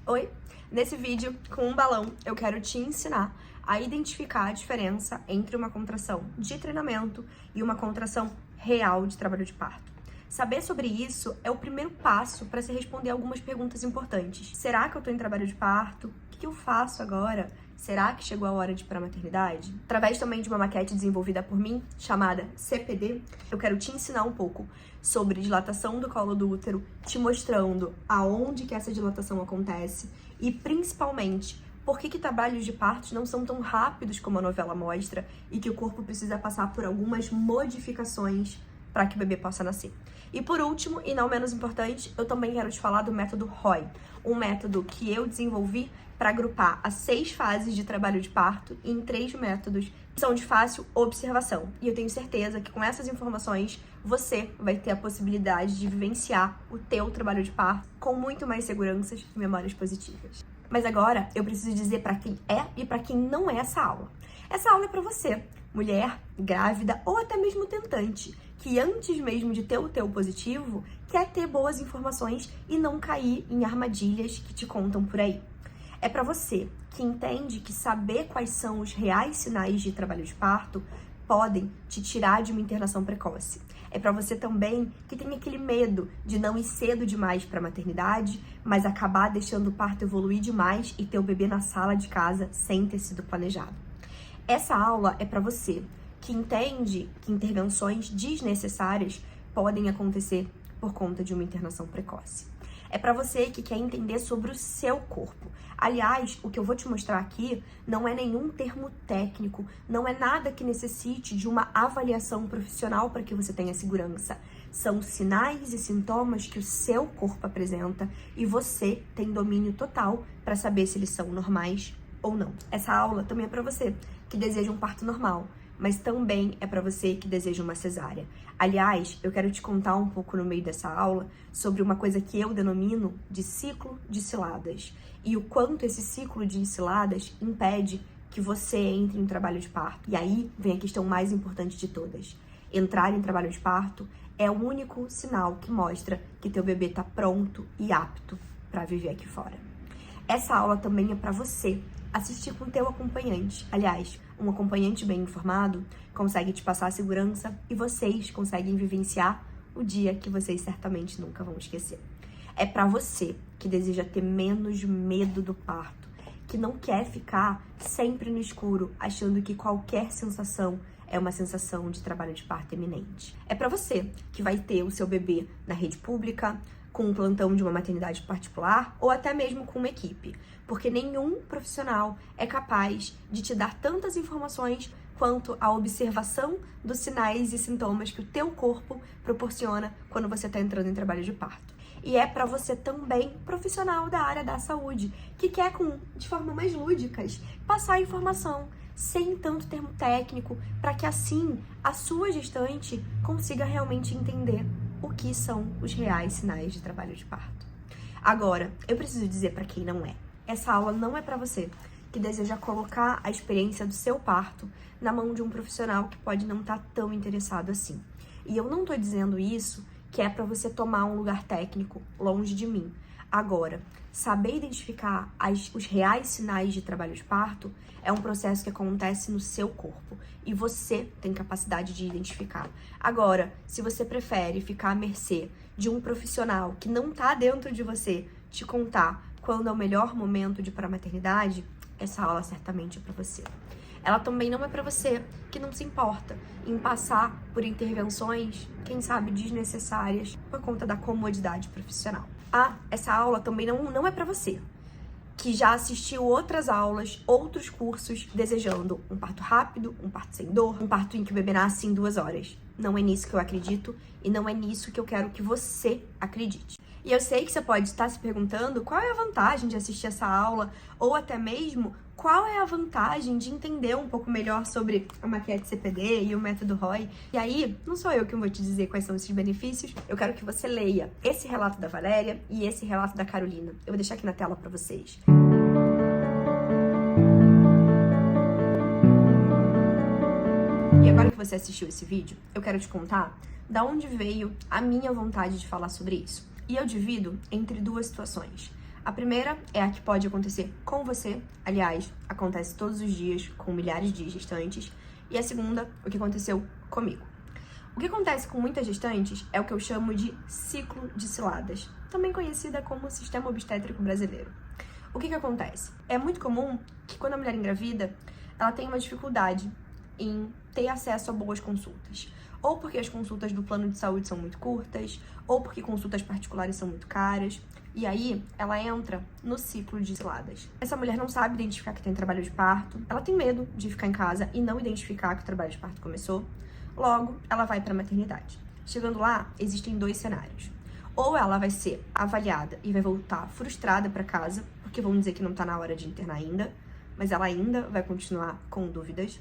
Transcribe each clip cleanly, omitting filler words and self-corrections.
Oi! Nesse vídeo, com um balão, eu quero te ensinar a identificar a diferença entre uma contração de treinamento e uma contração real de trabalho de parto. Saber sobre isso é o primeiro passo para se responder algumas perguntas importantes. Será que eu estou em trabalho de parto? O que eu faço agora? Será que chegou a hora de ir para a maternidade? Através também de uma maquete desenvolvida por mim, chamada CPD, eu quero te ensinar um pouco sobre dilatação do colo do útero, te mostrando aonde que essa dilatação acontece e, principalmente, por que trabalhos de partos não são tão rápidos como a novela mostra e que o corpo precisa passar por algumas modificações para que o bebê possa nascer. E por último, e não menos importante, eu também quero te falar do método ROI, um método que eu desenvolvi para agrupar as 6 fases de trabalho de parto em 3 métodos que são de fácil observação. E eu tenho certeza que com essas informações você vai ter a possibilidade de vivenciar o teu trabalho de parto com muito mais seguranças e memórias positivas. Mas agora eu preciso dizer para quem é e para quem não é essa aula. Essa aula é para você, mulher, grávida ou até mesmo tentante, que antes mesmo de ter o teu positivo, quer ter boas informações e não cair em armadilhas que te contam por aí. É para você que entende que saber quais são os reais sinais de trabalho de parto podem te tirar de uma internação precoce. É para você também que tem aquele medo de não ir cedo demais para a maternidade, mas acabar deixando o parto evoluir demais e ter o bebê na sala de casa sem ter sido planejado. Essa aula é para você que entende que intervenções desnecessárias podem acontecer por conta de uma internação precoce. É para você que quer entender sobre o seu corpo. Aliás, o que eu vou te mostrar aqui não é nenhum termo técnico, não é nada que necessite de uma avaliação profissional para que você tenha segurança. São sinais e sintomas que o seu corpo apresenta e você tem domínio total para saber se eles são normais ou não. Essa aula também é para você que deseja um parto normal, mas também é para você que deseja uma cesárea. Aliás, eu quero te contar um pouco no meio dessa aula sobre uma coisa que eu denomino de ciclo de ciladas e o quanto esse ciclo de ciladas impede que você entre em trabalho de parto. E aí vem a questão mais importante de todas. Entrar em trabalho de parto é o único sinal que mostra que teu bebê está pronto e apto para viver aqui fora. Essa aula também é para você assistir com o teu acompanhante. Aliás, um acompanhante bem informado consegue te passar a segurança e vocês conseguem vivenciar o dia que vocês certamente nunca vão esquecer. É para você que deseja ter menos medo do parto, que não quer ficar sempre no escuro, achando que qualquer sensação é uma sensação de trabalho de parto iminente. É para você que vai ter o seu bebê na rede pública, com um plantão de uma maternidade particular ou até mesmo com uma equipe, porque nenhum profissional é capaz de te dar tantas informações quanto a observação dos sinais e sintomas que o teu corpo proporciona quando você está entrando em trabalho de parto. E é para você também, profissional da área da saúde, que quer, de forma mais lúdicas, passar a informação sem tanto termo técnico, para que assim a sua gestante consiga realmente entender o que são os reais sinais de trabalho de parto. Agora, eu preciso dizer para quem não é. Essa aula não é para você que deseja colocar a experiência do seu parto na mão de um profissional que pode não estar tão interessado assim. E eu não tô dizendo isso que é para você tomar um lugar técnico longe de mim. Agora, saber identificar os reais sinais de trabalho de parto é um processo que acontece no seu corpo e você tem capacidade de identificar. Agora, se você prefere ficar à mercê de um profissional que não tá dentro de você te contar quando é o melhor momento de ir para a maternidade, essa aula certamente é para você. Ela também não é para você que não se importa em passar por intervenções, quem sabe, desnecessárias por conta da comodidade profissional. Essa aula também não é para você que já assistiu outras aulas, outros cursos, desejando um parto rápido, um parto sem dor, um parto em que o bebê nasce em 2 horas. Não é nisso que eu acredito e não é nisso que eu quero que você acredite. E eu sei que você pode estar se perguntando qual é a vantagem de assistir essa aula ou até mesmo qual é a vantagem de entender um pouco melhor sobre a maquete CPD e o método ROI. E aí, não sou eu que vou te dizer quais são esses benefícios, eu quero que você leia esse relato da Valéria e esse relato da Carolina. Eu vou deixar aqui na tela para vocês. E agora que você assistiu esse vídeo, eu quero te contar da onde veio a minha vontade de falar sobre isso. E eu divido entre 2 situações. A A primeira é a que pode acontecer com você, aliás, acontece todos os dias com milhares de gestantes. E a segunda, o que aconteceu comigo. O que acontece com muitas gestantes é o que eu chamo de ciclo de ciladas, também conhecida como sistema obstétrico brasileiro. O que acontece? É muito comum que quando a mulher engravida, ela tem uma dificuldade em ter acesso a boas consultas. Ou porque as consultas do plano de saúde são muito curtas, ou porque consultas particulares são muito caras. E aí, ela entra no ciclo de ciladas. Essa mulher não sabe identificar que tem trabalho de parto, ela tem medo de ficar em casa e não identificar que o trabalho de parto começou. Logo, ela vai para a maternidade. Chegando lá, existem 2 cenários. Ou ela vai ser avaliada e vai voltar frustrada para casa, porque vão dizer que não tá na hora de internar ainda, mas ela ainda vai continuar com dúvidas.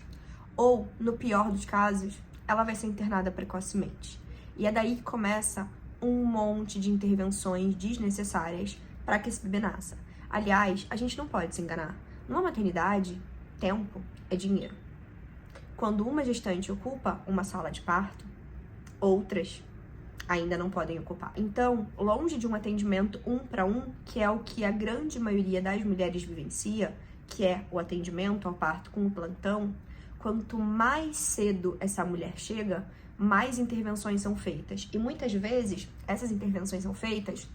Ou, no pior dos casos, ela vai ser internada precocemente. E é daí que começa um monte de intervenções desnecessárias para que esse bebê nasça. Aliás, a gente não pode se enganar. Numa maternidade, tempo é dinheiro. Quando uma gestante ocupa uma sala de parto, outras ainda não podem ocupar. Então, longe de um atendimento 1 para 1, que é o que a grande maioria das mulheres vivencia, que é o atendimento ao parto com o plantão, quanto mais cedo essa mulher chega, mais intervenções são feitas. E muitas vezes, essas intervenções são feitas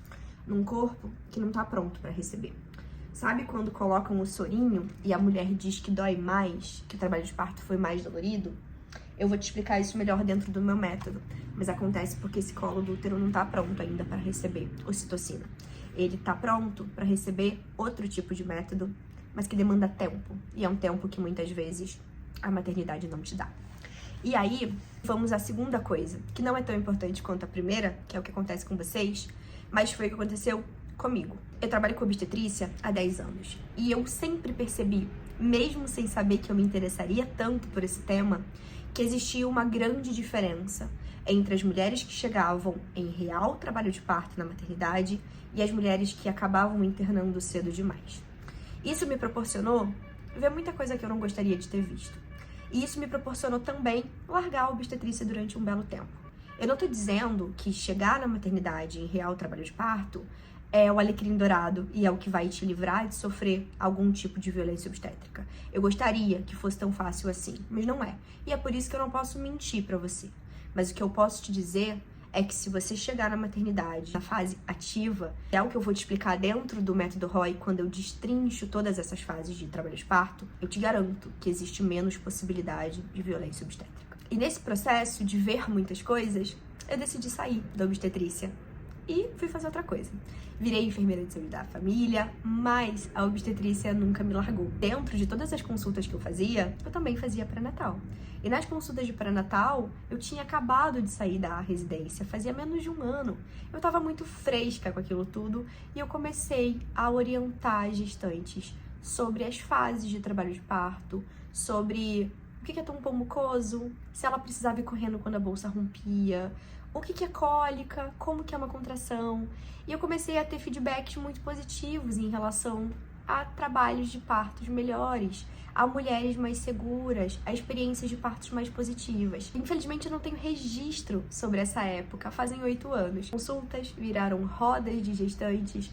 num corpo que não está pronto para receber. Sabe quando colocam o sorinho e a mulher diz que dói mais, que o trabalho de parto foi mais dolorido? Eu vou te explicar isso melhor dentro do meu método, mas acontece porque esse colo do útero não está pronto ainda para receber ocitocina. Ele está pronto para receber outro tipo de método, mas que demanda tempo. E é um tempo que muitas vezes a maternidade não te dá. E aí, vamos à segunda coisa, que não é tão importante quanto a primeira, que é o que acontece com vocês, mas foi o que aconteceu comigo. Eu trabalho com obstetrícia há 10 anos e eu sempre percebi, mesmo sem saber que eu me interessaria tanto por esse tema, que existia uma grande diferença entre as mulheres que chegavam em real trabalho de parto na maternidade e as mulheres que acabavam internando cedo demais. Isso me proporcionou ver muita coisa que eu não gostaria de ter visto. E isso me proporcionou também largar a obstetrícia durante um belo tempo. Eu não tô dizendo que chegar na maternidade em real trabalho de parto é o alecrim dourado e é o que vai te livrar de sofrer algum tipo de violência obstétrica. Eu gostaria que fosse tão fácil assim, mas não é. E é por isso que eu não posso mentir pra você. Mas o que eu posso te dizer é que se você chegar na maternidade, na fase ativa, é o que eu vou te explicar dentro do método ROI, quando eu destrincho todas essas fases de trabalho de parto, eu te garanto que existe menos possibilidade de violência obstétrica. E nesse processo de ver muitas coisas, eu decidi sair da obstetrícia e fui fazer outra coisa. Virei enfermeira de saúde da família, mas a obstetrícia nunca me largou. Dentro de todas as consultas que eu fazia, eu também fazia pré-natal. E nas consultas de pré-natal, eu tinha acabado de sair da residência, fazia menos de um ano. Eu estava muito fresca com aquilo tudo e eu comecei a orientar as gestantes sobre as fases de trabalho de parto, sobre o que é tampão mucoso, se ela precisava ir correndo quando a bolsa rompia, o que é cólica, como que é uma contração. E eu comecei a ter feedbacks muito positivos em relação a trabalhos de partos melhores, a mulheres mais seguras, a experiências de partos mais positivas. Infelizmente, eu não tenho registro sobre essa época, fazem 8 anos. Consultas viraram rodas de gestantes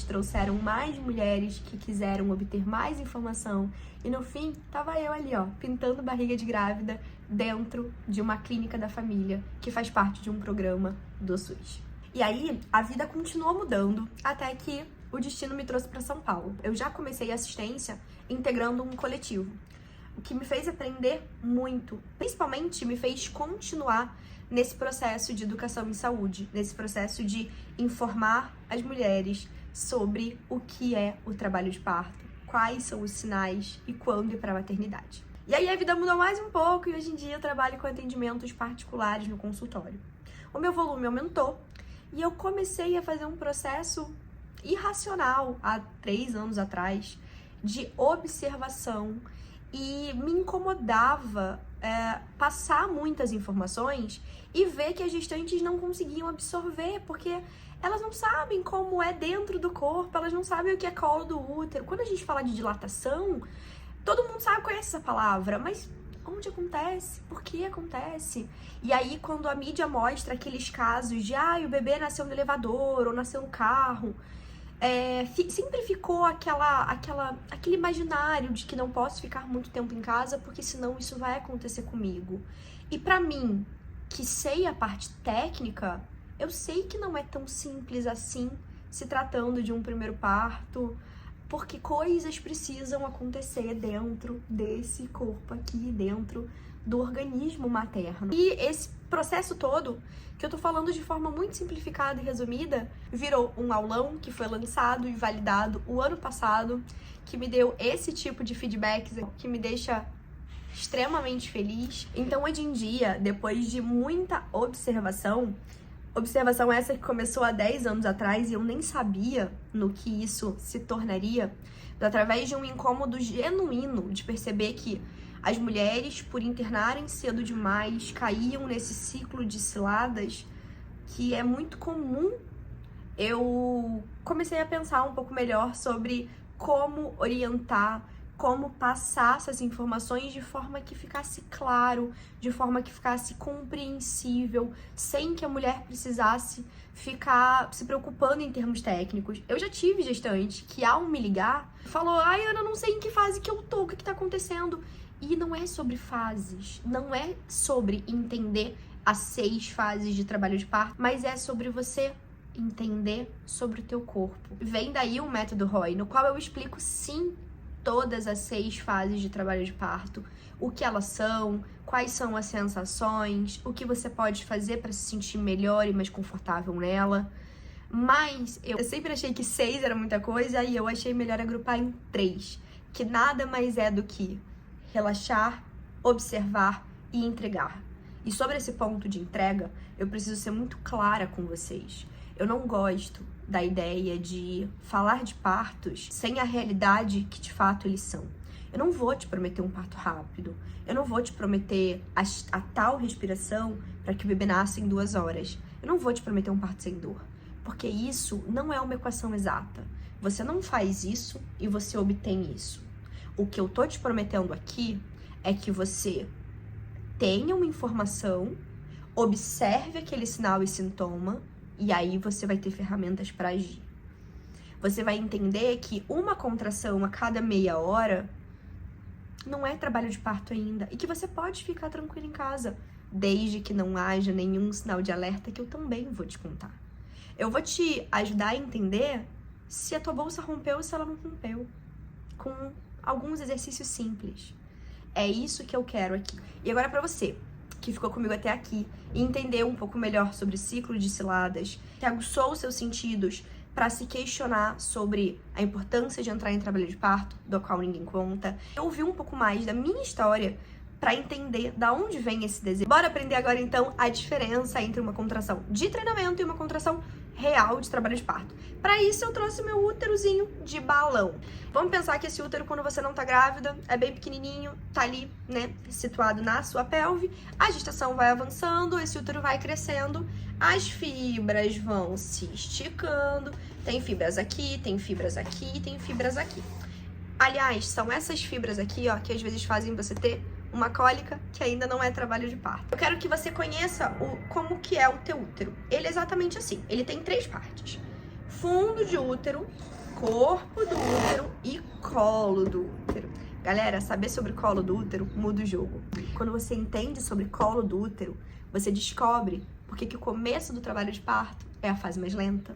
trouxeram mais mulheres que quiseram obter mais informação e no fim, tava eu ali, ó, pintando barriga de grávida dentro de uma clínica da família que faz parte de um programa do SUS. E aí, a vida continuou mudando até que o destino me trouxe para São Paulo. Eu já comecei a assistência integrando um coletivo, o que me fez aprender muito, principalmente me fez continuar nesse processo de educação em saúde, nesse processo de informar as mulheres sobre o que é o trabalho de parto, quais são os sinais e quando ir para a maternidade. E aí a vida mudou mais um pouco e hoje em dia eu trabalho com atendimentos particulares no consultório. O meu volume aumentou e eu comecei a fazer um processo irracional há 3 anos atrás de observação e me incomodava passar muitas informações e ver que as gestantes não conseguiam absorver, porque elas não sabem como é dentro do corpo, elas não sabem o que é colo do útero. Quando a gente fala de dilatação, todo mundo sabe, conhece essa palavra, mas onde acontece? Por que acontece? E aí, quando a mídia mostra aqueles casos de o bebê nasceu no elevador ou nasceu no carro, sempre ficou aquele imaginário de que não posso ficar muito tempo em casa porque senão isso vai acontecer comigo. E pra mim, que sei a parte técnica, eu sei que não é tão simples assim se tratando de um primeiro parto, porque coisas precisam acontecer dentro desse corpo aqui, dentro do organismo materno. E esse processo todo, que eu tô falando de forma muito simplificada e resumida, virou um aulão que foi lançado e validado o ano passado, que me deu esse tipo de feedbacks que me deixa extremamente feliz. Então, hoje em dia, depois de muita observação essa que começou há 10 anos atrás e eu nem sabia no que isso se tornaria, através de um incômodo genuíno de perceber que as mulheres, por internarem cedo demais, caíam nesse ciclo de ciladas que é muito comum. Eu comecei a pensar um pouco melhor sobre como orientar, como passar essas informações de forma que ficasse claro, de forma que ficasse compreensível, sem que a mulher precisasse ficar se preocupando em termos técnicos. Eu já tive gestante que, ao me ligar, falou: ai, Ana, não sei em que fase que eu tô, o que tá acontecendo? E não é sobre fases, não é sobre entender as 6 fases de trabalho de parto, mas é sobre você entender sobre o teu corpo. Vem daí o método Roy, no qual eu explico, sim, todas as 6 fases de trabalho de parto, o que elas são, quais são as sensações, o que você pode fazer para se sentir melhor e mais confortável nela. Mas eu sempre achei que 6 era muita coisa e eu achei melhor agrupar em 3, que nada mais é do que relaxar, observar e entregar. E sobre esse ponto de entrega, eu preciso ser muito clara com vocês. Eu não gosto da ideia de falar de partos sem a realidade que de fato eles são. Eu não vou te prometer um parto rápido. Eu não vou te prometer a tal respiração para que o bebê nasça em 2 horas. Eu não vou te prometer um parto sem dor. Porque isso não é uma equação exata. Você não faz isso e você obtém isso. O que eu tô te prometendo aqui é que você tenha uma informação, observe aquele sinal e sintoma, e aí você vai ter ferramentas para agir. Você vai entender que uma contração a cada meia hora não é trabalho de parto ainda, e que você pode ficar tranquilo em casa, desde que não haja nenhum sinal de alerta que eu também vou te contar. Eu vou te ajudar a entender se a tua bolsa rompeu ou se ela não rompeu, com alguns exercícios simples. É isso que eu quero aqui. E agora para você, que ficou comigo até aqui e entendeu um pouco melhor sobre ciclo de ciladas, que aguçou os seus sentidos para se questionar sobre a importância de entrar em trabalho de parto, do qual ninguém conta, ouvir um pouco mais da minha história para entender da onde vem esse desejo. Bora aprender agora então a diferença entre uma contração de treinamento e uma contração real de trabalho de parto. Para isso eu trouxe meu úterozinho de balão. Vamos pensar que esse útero, quando você não tá grávida, é bem pequenininho, tá ali, né, situado na sua pelve. A gestação vai avançando, esse útero vai crescendo, as fibras vão se esticando, tem fibras aqui, tem fibras aqui, tem fibras aqui. Aliás, são essas fibras aqui, ó, que às vezes fazem você ter uma cólica que ainda não é trabalho de parto. Eu quero que você conheça como que é o teu útero. Ele é exatamente assim. Ele tem 3 partes: fundo de útero, corpo do útero e colo do útero. Galera, saber sobre colo do útero muda o jogo. Quando você entende sobre colo do útero, você descobre por que o começo do trabalho de parto é a fase mais lenta.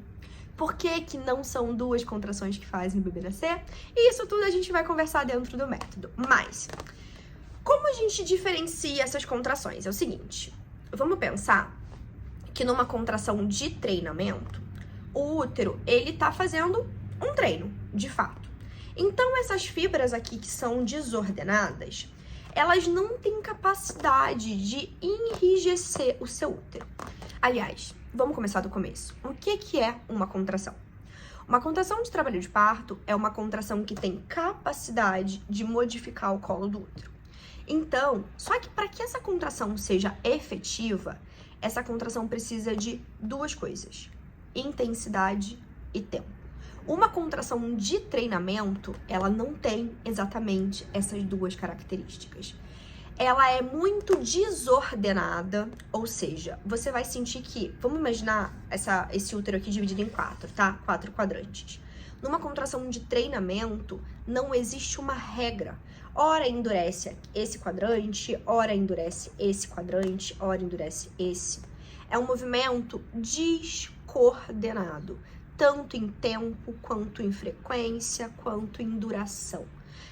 Por que não são 2 contrações que fazem o bebê nascer? E isso tudo a gente vai conversar dentro do método. Mas como a gente diferencia essas contrações? É o seguinte, vamos pensar que numa contração de treinamento, o útero, ele tá fazendo um treino, de fato. Então, essas fibras aqui que são desordenadas, elas não têm capacidade de enrijecer o seu útero. Aliás, vamos começar do começo. O que é uma contração? Uma contração de trabalho de parto é uma contração que tem capacidade de modificar o colo do útero. Então, só que para que essa contração seja efetiva, essa contração precisa de 2 coisas: intensidade e tempo. Uma contração de treinamento, ela não tem exatamente essas 2 características. Ela é muito desordenada, ou seja, você vai sentir que, vamos imaginar esse útero aqui dividido em 4, tá? 4 quadrantes. Numa contração de treinamento, não existe uma regra. Ora endurece esse quadrante, ora endurece esse quadrante, ora endurece esse. É um movimento descoordenado, tanto em tempo, quanto em frequência, quanto em duração.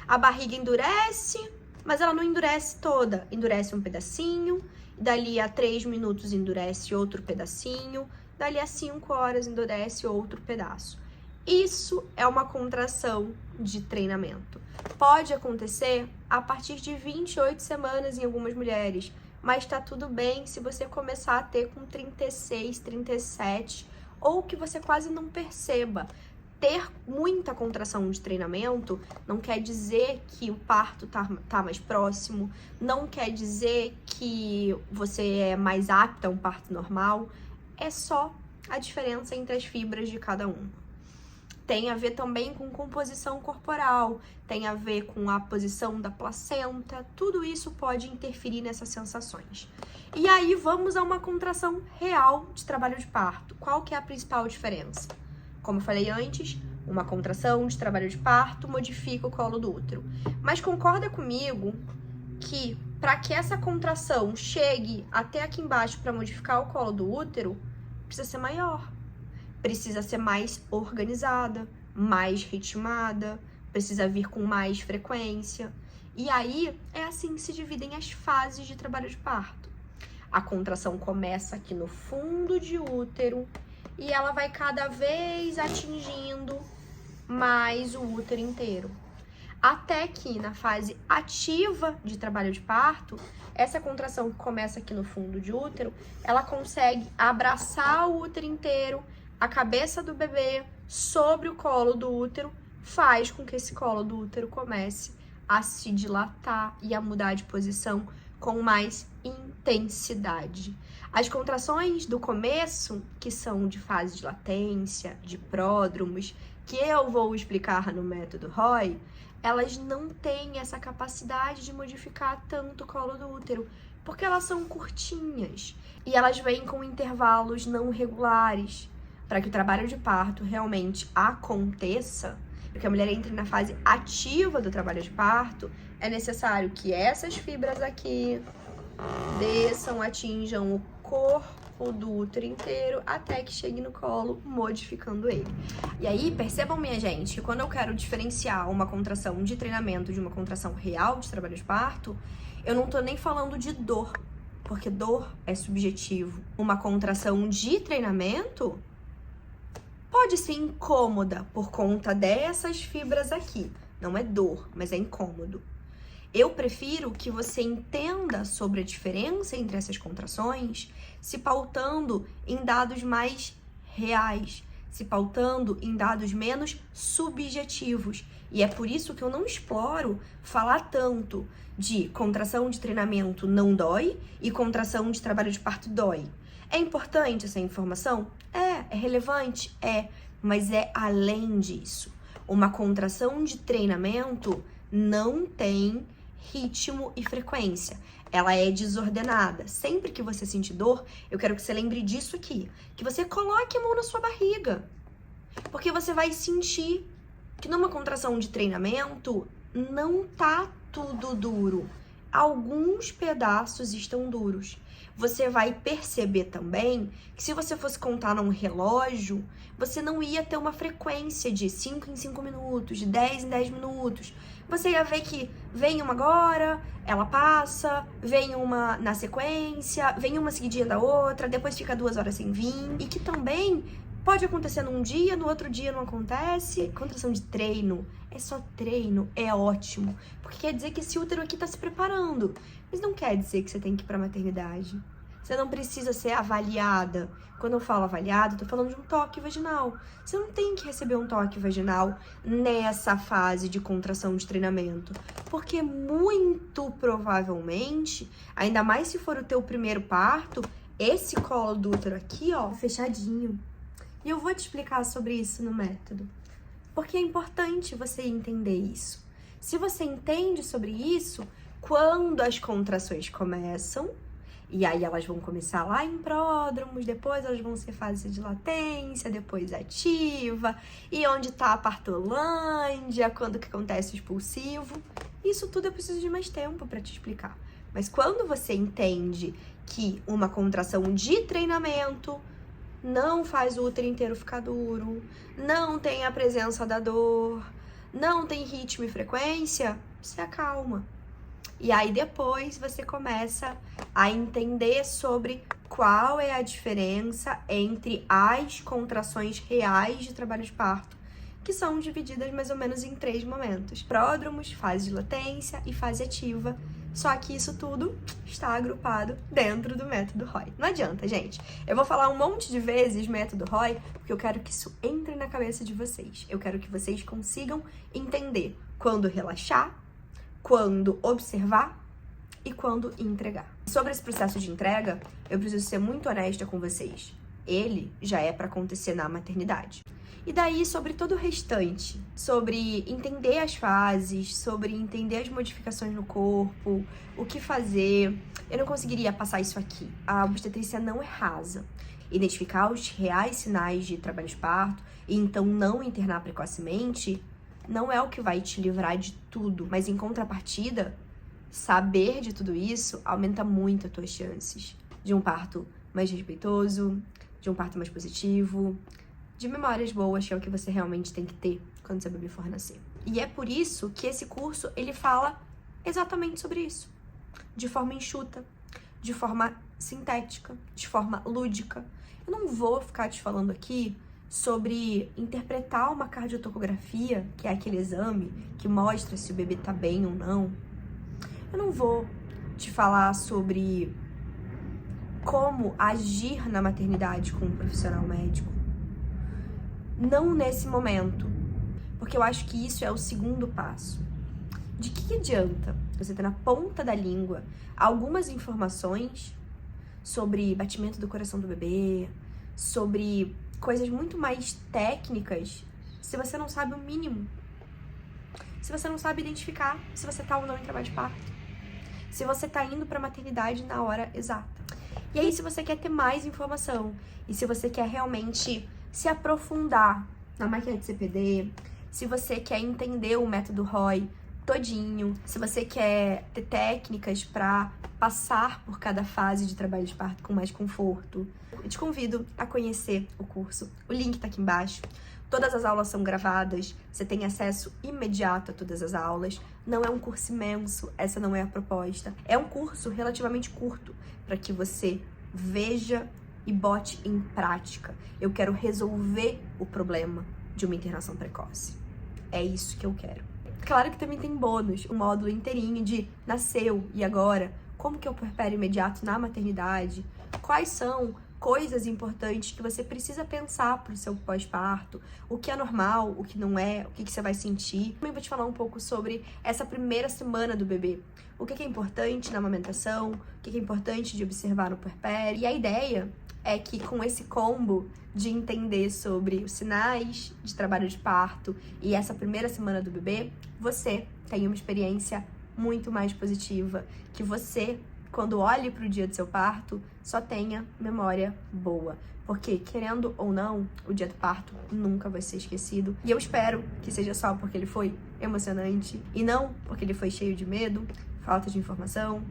A barriga endurece, mas ela não endurece toda. Endurece um pedacinho, dali a 3 minutos endurece outro pedacinho, dali a 5 horas endurece outro pedaço. Isso é uma contração de treinamento. Pode acontecer a partir de 28 semanas em algumas mulheres, mas tá tudo bem se você começar a ter com 36, 37, ou que você quase não perceba. Ter muita contração de treinamento não quer dizer que o parto tá mais próximo, não quer dizer que você é mais apta a um parto normal, é só a diferença entre as fibras de cada uma. Tem a ver também com composição corporal, tem a ver com a posição da placenta, tudo isso pode interferir nessas sensações. E aí vamos a uma contração real de trabalho de parto. Qual que é a principal diferença? Como eu falei antes, uma contração de trabalho de parto modifica o colo do útero. Mas concorda comigo que para que essa contração chegue até aqui embaixo para modificar o colo do útero, precisa ser maior. Precisa ser mais organizada, mais ritmada, precisa vir com mais frequência. E aí, é assim que se dividem as fases de trabalho de parto. A contração começa aqui no fundo de útero e ela vai cada vez atingindo mais o útero inteiro. Até que na fase ativa de trabalho de parto, essa contração que começa aqui no fundo de útero, ela consegue abraçar o útero inteiro, a cabeça do bebê sobre o colo do útero, faz com que esse colo do útero comece a se dilatar e a mudar de posição com mais intensidade. As contrações do começo, que são de fase de latência, de pródromos, que eu vou explicar no método Roy, elas não têm essa capacidade de modificar tanto o colo do útero, porque elas são curtinhas e elas vêm com intervalos não regulares. Para que o trabalho de parto realmente aconteça, para que a mulher entre na fase ativa do trabalho de parto, é necessário que essas fibras aqui desçam, atinjam o corpo do útero inteiro até que chegue no colo, modificando ele. E aí, percebam, minha gente, que quando eu quero diferenciar uma contração de treinamento de uma contração real de trabalho de parto, eu não tô nem falando de dor, porque dor é subjetivo. Uma contração de treinamento pode ser incômoda por conta dessas fibras aqui. Não é dor, mas é incômodo. Eu prefiro que você entenda sobre a diferença entre essas contrações, se pautando em dados mais reais, se pautando em dados menos subjetivos. E é por isso que eu não exploro falar tanto de contração de treinamento não dói e contração de trabalho de parto dói. É importante essa informação? É relevante? Mas é além disso. Uma contração de treinamento não tem ritmo e frequência. Ela é desordenada. Sempre que você sentir dor, eu quero que você lembre disso aqui. Que você coloque a mão na sua barriga. Porque você vai sentir que numa contração de treinamento não tá tudo duro. Alguns pedaços estão duros. Você vai perceber também que se você fosse contar num relógio, você não ia ter uma frequência de 5 em 5 minutos, de 10 em 10 minutos. Você ia ver que vem uma agora, ela passa, vem uma na sequência, vem uma seguidinha da outra, depois fica 2 horas sem vir. E que também pode acontecer num dia, no outro dia não acontece. Contração de treino, é só treino, é ótimo. Porque quer dizer que esse útero aqui tá se preparando. Mas não quer dizer que você tem que ir pra maternidade. Você não precisa ser avaliada. Quando eu falo avaliada, eu tô falando de um toque vaginal. Você não tem que receber um toque vaginal nessa fase de contração de treinamento. Porque muito provavelmente, ainda mais se for o teu primeiro parto, esse colo do útero aqui, ó, fechadinho. E eu vou te explicar sobre isso no método. Porque é importante você entender isso. Se você entende sobre isso, quando as contrações começam E aí elas vão começar lá em pródromos, depois elas vão ser fase de latência, depois ativa, e onde tá a partolândia, quando que acontece o expulsivo. Isso tudo eu preciso de mais tempo para te explicar. Mas quando você entende que uma contração de treinamento não faz o útero inteiro ficar duro, não tem a presença da dor, não tem ritmo e frequência, você acalma. E aí depois você começa a entender sobre qual é a diferença entre as contrações reais de trabalho de parto, que são divididas mais ou menos em 3 momentos: pródromos, fase de latência e fase ativa. Só que isso tudo está agrupado dentro do método Roy. Não adianta, gente. Eu vou falar um monte de vezes método Roy, porque eu quero que isso entre na cabeça de vocês. Eu quero que vocês consigam entender quando relaxar, quando observar e quando entregar. Sobre esse processo de entrega, eu preciso ser muito honesta com vocês. Ele já é para acontecer na maternidade. E daí, sobre todo o restante, sobre entender as fases, sobre entender as modificações no corpo, o que fazer, eu não conseguiria passar isso aqui. A obstetrícia não é rasa. Identificar os reais sinais de trabalho de parto e então não internar precocemente não é o que vai te livrar de tudo, mas em contrapartida, saber de tudo isso aumenta muito as tuas chances de um parto mais respeitoso, de um parto mais positivo, de memórias boas, que é o que você realmente tem que ter quando seu bebê for nascer. E é por isso que esse curso, ele fala exatamente sobre isso. De forma enxuta, de forma sintética, de forma lúdica. Eu não vou ficar te falando aqui sobre interpretar uma cardiotocografia, que é aquele exame que mostra se o bebê tá bem ou não. Eu não vou te falar sobre como agir na maternidade com um profissional médico. Não nesse momento, porque eu acho que isso é o segundo passo. De que adianta você ter na ponta da língua algumas informações sobre batimento do coração do bebê, sobre coisas muito mais técnicas, se você não sabe o mínimo? Se você não sabe identificar se você tá ou não em trabalho de parto, se você tá indo pra maternidade na hora exata. E aí, se você quer ter mais informação e se você quer realmente se aprofundar na máquina de CPD, se você quer entender o método Roy todinho, se você quer ter técnicas para passar por cada fase de trabalho de parto com mais conforto, eu te convido a conhecer o curso. O link tá aqui embaixo. Todas as aulas são gravadas, você tem acesso imediato a todas as aulas. Não é um curso imenso, essa não é a proposta. É um curso relativamente curto para que você veja e bote em prática. Eu quero resolver o problema de uma internação precoce. É isso que eu quero. Claro que também tem bônus, um módulo inteirinho de nasceu e agora, como que é o puerpério imediato na maternidade, quais são coisas importantes que você precisa pensar para o seu pós-parto, o que é normal, o que não é, o que você vai sentir. Também vou te falar um pouco sobre essa primeira semana do bebê. O que é importante na amamentação, o que é importante de observar no puerpério. E a ideia é que com esse combo de entender sobre os sinais de trabalho de parto e essa primeira semana do bebê, você tenha uma experiência muito mais positiva, que você, quando olhe para o dia do seu parto, só tenha memória boa. Porque, querendo ou não, o dia do parto nunca vai ser esquecido. E eu espero que seja só porque ele foi emocionante e não porque ele foi cheio de medo, falta de informação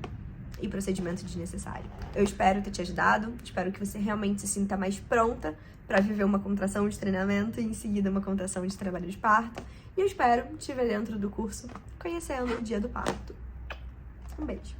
e procedimento desnecessário. Eu espero ter te ajudado, espero que você realmente se sinta mais pronta para viver uma contração de treinamento e em seguida uma contração de trabalho de parto. E eu espero te ver dentro do curso conhecendo o dia do parto. Um beijo!